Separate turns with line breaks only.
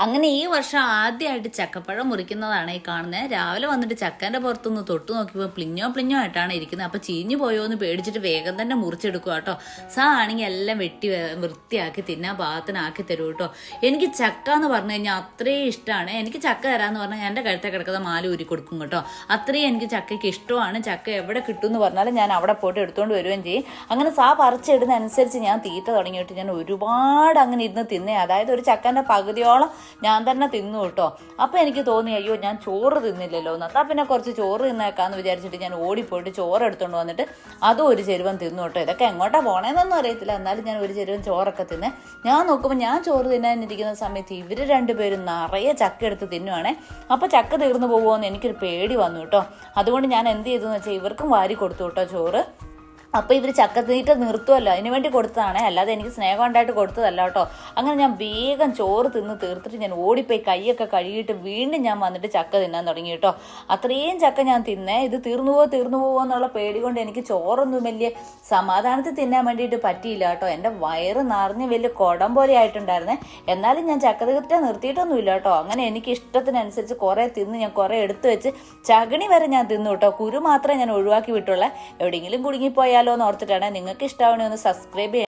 അങ്ങനെ ഈ വർഷം ആദ്യമായിട്ട് ചക്കപ്പഴം മുറിക്കുന്നതാണ് ഈ കാണുന്നത്. രാവിലെ വന്നിട്ട് ചക്കൻ്റെ പുറത്തുനിന്ന് തൊട്ട് നോക്കിയപ്പോൾ പ്ലിഞ്ഞോ ആയിട്ടാണ് ഇരിക്കുന്നത്. അപ്പോൾ ചീഞ്ഞു പോയോ എന്ന് പേടിച്ചിട്ട് വേഗം തന്നെ മുറിച്ചെടുക്കുക കേട്ടോ. ആണെങ്കിൽ എല്ലാം വെട്ടി വൃത്തിയാക്കി തിന്നാൻ പാകത്തിനാക്കി തരൂ കേട്ടോ. എനിക്ക് ചക്ക എന്ന് പറഞ്ഞു കഴിഞ്ഞാൽ അത്രയും ഇഷ്ടമാണ്. എനിക്ക് ചക്ക തരാമെന്ന് പറഞ്ഞാൽ എൻ്റെ കഴുത്തെ കിടക്കുന്ന മാല ഊരി കൊടുക്കും കേട്ടോ. അത്രയും എനിക്ക് ചക്കയ്ക്ക് ഇഷ്ടമാണ്. ചക്ക എവിടെ കിട്ടും എന്ന് പറഞ്ഞാലും ഞാൻ അവിടെ പോയിട്ട് എടുത്തുകൊണ്ട് വരികയും ചെയ്യും. അങ്ങനെ പറിച്ചിടുന്ന അനുസരിച്ച് ഞാൻ തീറ്റ തുടങ്ങിയിട്ട് ഞാൻ ഒരുപാട് അങ്ങനെ ഇരുന്ന് തിന്നേ. അതായത് ഒരു ചക്കൻ്റെ പകുതിയോളം ഞാൻ തന്നെ തിന്നു കേട്ടോ. അപ്പം എനിക്ക് തോന്നി അയ്യോ ഞാൻ ചോറ് തിന്നില്ലല്ലോ എന്ന്. എന്നാൽ പിന്നെ കുറച്ച് ചോറ് തിന്നേക്കാന്ന് വിചാരിച്ചിട്ട് ഞാൻ ഓടിപ്പോയിട്ട് ചോറ് എടുത്തുകൊണ്ട് വന്നിട്ട് അതും ഒരു ചെരുവൻ തിന്നു കേട്ടോ. ഇതൊക്കെ എങ്ങോട്ടാണ് പോണേന്നൊന്നും അറിയത്തില്ല. എന്നാലും ഞാൻ ഒരു ചെരുവൻ ചോറൊക്കെ തിന്നേ. ഞാൻ നോക്കുമ്പോൾ ഞാൻ ചോറ് തിന്നാനിരിക്കുന്ന സമയത്ത് ഇവർ രണ്ടുപേരും നിറയെ ചക്ക എടുത്ത് തിന്നുവാണേ. അപ്പോൾ ചക്ക തീർന്നു പോകുമോ എന്ന് എനിക്കൊരു പേടി വന്നു കേട്ടോ. അതുകൊണ്ട് ഞാൻ എന്ത് ചെയ്തെന്ന് വെച്ചാൽ ഇവർക്കും വാരി കൊടുത്തു കേട്ടോ ചോറ്. അപ്പോൾ ഇവർ ചക്കത്തീറ്റ നിർത്തുമല്ലോ, അതിന് വേണ്ടി കൊടുത്തതാണേ, അല്ലാതെ എനിക്ക് സ്നേഹം ഉണ്ടായിട്ട് കൊടുത്തതല്ല കേട്ടോ. അങ്ങനെ ഞാൻ വേഗം ചോറ് തിന്ന് തീർത്തിട്ട് ഞാൻ ഓടിപ്പോയി കൈയൊക്കെ കഴുകിയിട്ട് വീണ്ടും ഞാൻ വന്നിട്ട് ചക്ക തിന്നാൻ തുടങ്ങി കേട്ടോ. അത്രയും ചക്ക ഞാൻ തിന്നേ. ഇത് തീർന്നു പോവോ എന്നുള്ള പേടി കൊണ്ട് എനിക്ക് ചോറൊന്നും വലിയ സമാധാനത്തിൽ തിന്നാൻ വേണ്ടിയിട്ട് പറ്റിയില്ല കേട്ടോ. എൻ്റെ വയറ് നിറഞ്ഞ് വലിയ കുടം പോലെ ആയിട്ടുണ്ടായിരുന്നേ. എന്നാലും ഞാൻ ചക്കത്തീറ്റ നിർത്തിയിട്ടൊന്നുമില്ല കേട്ടോ. അങ്ങനെ എനിക്ക് ഇഷ്ടത്തിനനുസരിച്ച് കുറേ തിന്ന് ഞാൻ കുറേ എടുത്തു വെച്ച് ചകിണി വരെ ഞാൻ തിന്നു കേട്ടോ. കുരു മാത്രമേ ഞാൻ ഒഴിവാക്കി വിട്ടുള്ളൂ. എവിടെയെങ്കിലും കുടുങ്ങിപ്പോയാൽ എന്ന് ഓർത്തിട്ടാണ്. നിങ്ങൾക്ക് ഇഷ്ടമാവണേ ഒന്ന് സബ്സ്ക്രൈബ് ചെയ്യാം.